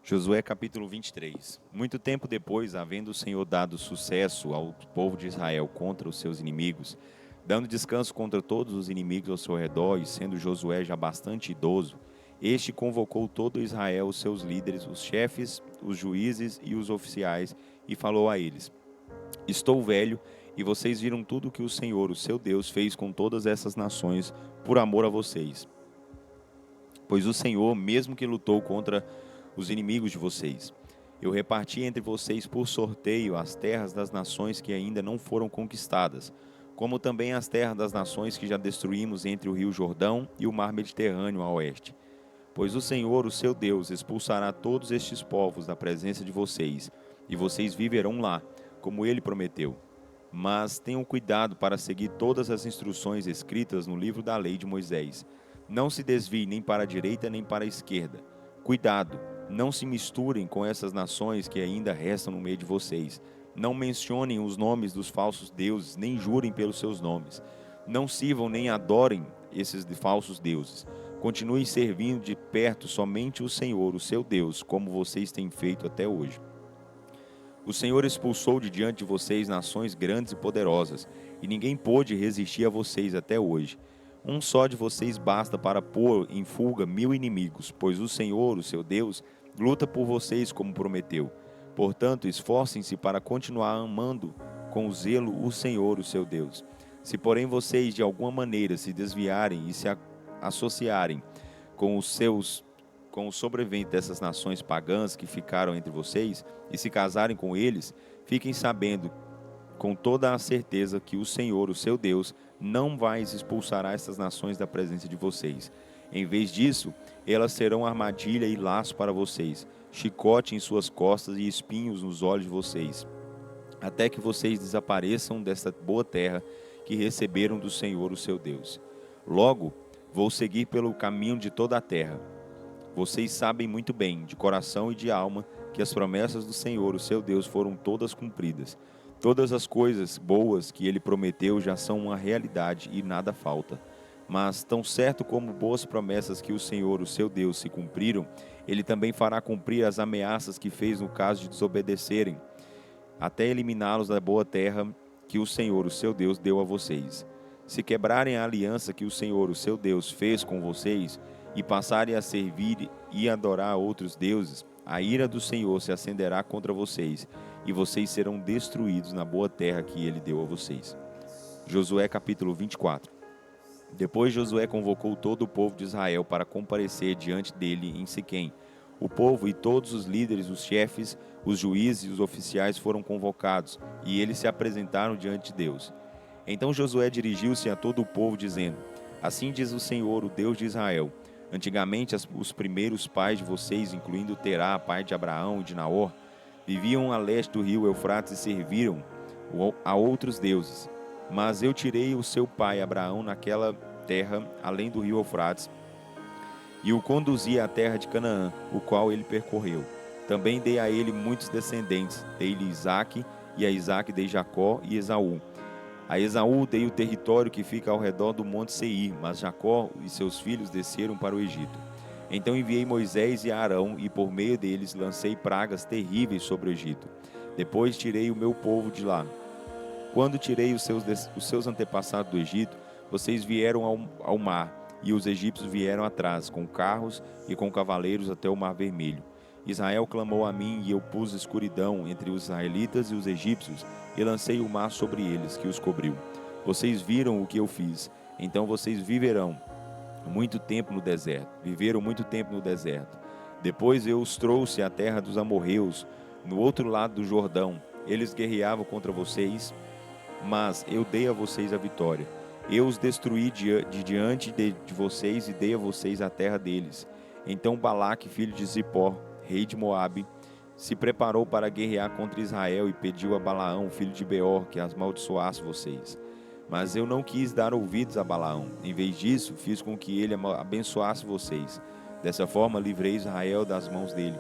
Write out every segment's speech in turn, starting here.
Josué capítulo 23. Muito tempo depois, havendo o Senhor dado sucesso ao povo de Israel contra os seus inimigos, dando descanso contra todos os inimigos ao seu redor, e sendo Josué já bastante idoso, este convocou todo Israel, os seus líderes, os chefes, os juízes e os oficiais, e falou a eles: Estou velho, e vocês viram tudo o que o Senhor, o seu Deus, fez com todas essas nações por amor a vocês. Pois o Senhor, mesmo que lutou contra os inimigos de vocês, eu reparti entre vocês por sorteio as terras das nações que ainda não foram conquistadas, como também as terras das nações que já destruímos entre o rio Jordão e o mar Mediterrâneo a oeste. Pois o Senhor, o seu Deus, expulsará todos estes povos da presença de vocês, e vocês viverão lá, como ele prometeu. Mas tenham cuidado para seguir todas as instruções escritas no livro da lei de Moisés. Não se desvie nem para a direita nem para a esquerda. Cuidado, não se misturem com essas nações que ainda restam no meio de vocês. Não mencionem os nomes dos falsos deuses, nem jurem pelos seus nomes. Não sirvam nem adorem esses falsos deuses. Continuem servindo de perto somente o Senhor, o seu Deus, como vocês têm feito até hoje. O Senhor expulsou de diante de vocês nações grandes e poderosas, e ninguém pôde resistir a vocês até hoje. Um só de vocês basta para pôr em fuga 1000 inimigos, pois o Senhor, o seu Deus, luta por vocês como prometeu. Portanto, esforcem-se para continuar amando com zelo o Senhor, o seu Deus. Se, porém, vocês de alguma maneira se desviarem e se associarem com com o sobrevivente dessas nações pagãs que ficaram entre vocês e se casarem com eles, fiquem sabendo com toda a certeza que o Senhor, o seu Deus, não mais expulsará essas nações da presença de vocês. Em vez disso, elas serão armadilha e laço para vocês, chicote em suas costas e espinhos nos olhos de vocês, até que vocês desapareçam desta boa terra que receberam do Senhor, o seu Deus. Logo, vou seguir pelo caminho de toda a terra. Vocês sabem muito bem, de coração e de alma, que as promessas do Senhor, o seu Deus, foram todas cumpridas. Todas as coisas boas que ele prometeu já são uma realidade e nada falta. Mas, tão certo como boas promessas que o Senhor, o seu Deus, se cumpriram, ele também fará cumprir as ameaças que fez no caso de desobedecerem, até eliminá-los da boa terra que o Senhor, o seu Deus, deu a vocês. Se quebrarem a aliança que o Senhor, o seu Deus, fez com vocês, e passarem a servir e adorar outros deuses, a ira do Senhor se acenderá contra vocês, e vocês serão destruídos na boa terra que ele deu a vocês. Josué capítulo 24. Depois Josué convocou todo o povo de Israel para comparecer diante dele em Siquém. O povo e todos os líderes, os chefes, os juízes e os oficiais foram convocados, e eles se apresentaram diante de Deus. Então Josué dirigiu-se a todo o povo, dizendo: Assim diz o Senhor, o Deus de Israel: Antigamente os primeiros pais de vocês, incluindo Terá, pai de Abraão e de Naor, viviam a leste do rio Eufrates e serviram a outros deuses. Mas eu tirei o seu pai Abraão naquela terra, além do rio Eufrates, e o conduzi à terra de Canaã, o qual ele percorreu. Também dei a ele muitos descendentes, dei-lhe Isaque, e a Isaque dei Jacó e Esaú. A Esaú dei o território que fica ao redor do monte Seir, mas Jacó e seus filhos desceram para o Egito. Então enviei Moisés e Arão, e por meio deles lancei pragas terríveis sobre o Egito. Depois tirei o meu povo de lá. Quando tirei os seus antepassados do Egito, vocês vieram ao mar, e os egípcios vieram atrás, com carros e com cavaleiros até o mar vermelho. Israel clamou a mim, e eu pus escuridão entre os israelitas e os egípcios, e lancei o mar sobre eles, que os cobriu. Vocês viram o que eu fiz, então vocês viveram muito tempo no deserto. Viveram muito tempo no deserto. Depois eu os trouxe à terra dos amorreus, no outro lado do Jordão. Eles guerreavam contra vocês, mas eu dei a vocês a vitória. Eu os destruí de diante de vocês e dei a vocês a terra deles. Então Balaque, filho de Zippor, rei de Moabe, se preparou para guerrear contra Israel e pediu a Balaão, filho de Beor, que amaldiçoasse vocês. Mas eu não quis dar ouvidos a Balaão. Em vez disso, fiz com que ele abençoasse vocês. Dessa forma, livrei Israel das mãos dele.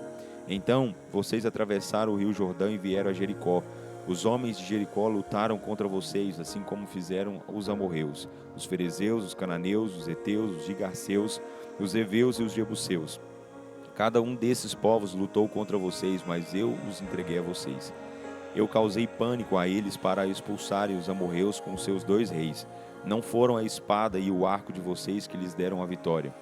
Então, vocês atravessaram o rio Jordão e vieram a Jericó. Os homens de Jericó lutaram contra vocês, assim como fizeram os amorreus, os ferezeus, os cananeus, os heteus, os gigaseus, os heveus e os jebuseus. Cada um desses povos lutou contra vocês, mas eu os entreguei a vocês. Eu causei pânico a eles para expulsarem os amorreus com seus 2 reis. Não foram a espada e o arco de vocês que lhes deram a vitória.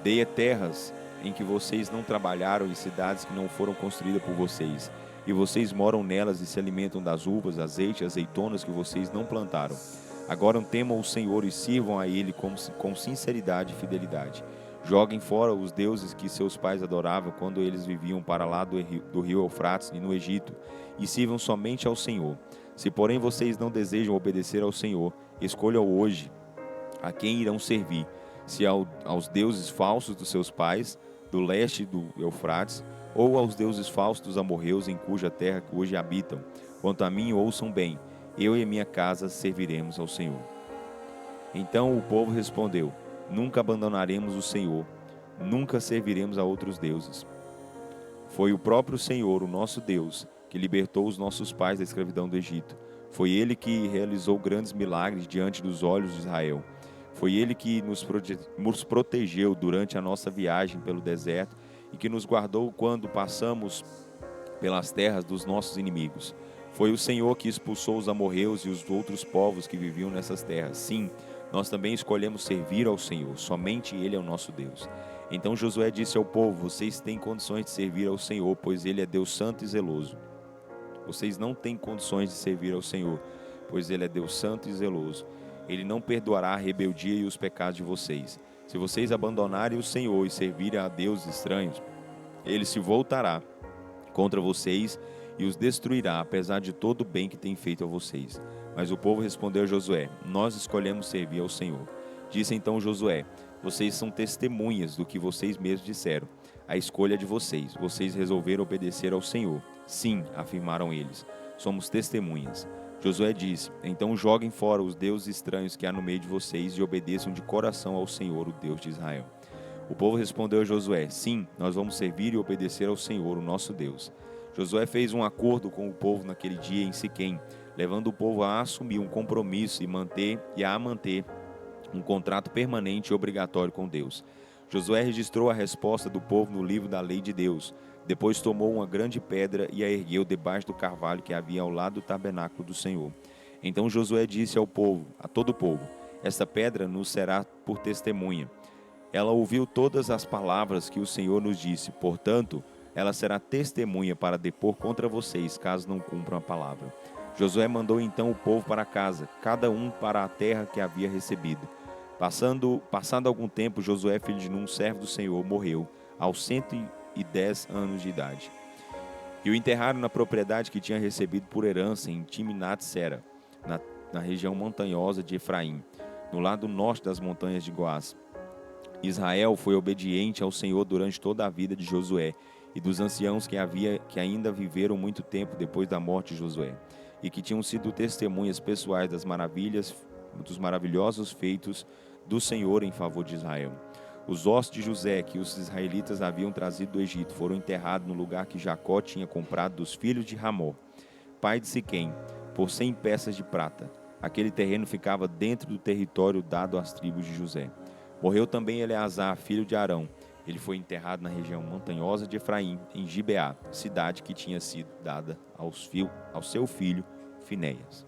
Dei terras em que vocês não trabalharam e cidades que não foram construídas por vocês. E vocês moram nelas e se alimentam das uvas, azeite e azeitonas que vocês não plantaram. Agora temam o Senhor e sirvam a Ele com sinceridade e fidelidade. Joguem fora os deuses que seus pais adoravam quando eles viviam para lá do rio Eufrates e no Egito, e sirvam somente ao Senhor. Se, porém, vocês não desejam obedecer ao Senhor, escolham hoje a quem irão servir, se aos deuses falsos dos seus pais, do leste do Eufrates, ou aos deuses falsos dos amorreus em cuja terra hoje habitam. Quanto a mim, ouçam bem, eu e minha casa serviremos ao Senhor. Então o povo respondeu: Nunca abandonaremos o Senhor, nunca serviremos a outros deuses. Foi o próprio Senhor, o nosso Deus, que libertou os nossos pais da escravidão do Egito. Foi Ele que realizou grandes milagres diante dos olhos de Israel. Foi Ele que nos protegeu durante a nossa viagem pelo deserto e que nos guardou quando passamos pelas terras dos nossos inimigos. Foi o Senhor que expulsou os amorreus e os outros povos que viviam nessas terras. Sim, nós também escolhemos servir ao Senhor, somente Ele é o nosso Deus. Então Josué disse ao povo: Vocês têm condições de servir ao Senhor, pois Ele é Deus santo e zeloso. Vocês não têm condições de servir ao Senhor, pois Ele é Deus santo e zeloso. Ele não perdoará a rebeldia e os pecados de vocês. Se vocês abandonarem o Senhor e servirem a deuses estranhos, Ele se voltará contra vocês e os destruirá, apesar de todo o bem que tem feito a vocês. Mas o povo respondeu a Josué: Nós escolhemos servir ao Senhor. Disse então Josué: Vocês são testemunhas do que vocês mesmos disseram. A escolha é de vocês. Vocês resolveram obedecer ao Senhor. Sim, afirmaram eles, somos testemunhas. Josué disse: Então joguem fora os deuses estranhos que há no meio de vocês e obedeçam de coração ao Senhor, o Deus de Israel. O povo respondeu a Josué: Sim, nós vamos servir e obedecer ao Senhor, o nosso Deus. Josué fez um acordo com o povo naquele dia em Siquém, levando o povo a assumir um compromisso e a manter um contrato permanente e obrigatório com Deus. Josué registrou a resposta do povo no livro da lei de Deus. Depois tomou uma grande pedra e a ergueu debaixo do carvalho que havia ao lado do tabernáculo do Senhor. Então Josué disse ao povo, a todo o povo: Esta pedra nos será por testemunha. Ela ouviu todas as palavras que o Senhor nos disse, portanto, ela será testemunha para depor contra vocês, caso não cumpram a palavra. Josué mandou então o povo para casa, cada um para a terra que havia recebido. Passado algum tempo, Josué, filho de Num, servo do Senhor, morreu, aos 110 anos de idade. E o enterraram na propriedade que tinha recebido por herança em Timnat-Sera, na região montanhosa de Efraim, no lado norte das montanhas de Goás. Israel foi obediente ao Senhor durante toda a vida de Josué e dos anciãos que ainda viveram muito tempo depois da morte de Josué, e que tinham sido testemunhas pessoais das maravilhas, dos maravilhosos feitos do Senhor em favor de Israel. Os ossos de José que os israelitas haviam trazido do Egito foram enterrados no lugar que Jacó tinha comprado dos filhos de Ramó, pai de Siquém, por 100 peças de prata. Aquele terreno ficava dentro do território dado às tribos de José. Morreu também Eleazar, filho de Arão. Ele foi enterrado na região montanhosa de Efraim, em Gibeá, cidade que tinha sido dada ao seu filho Finéias.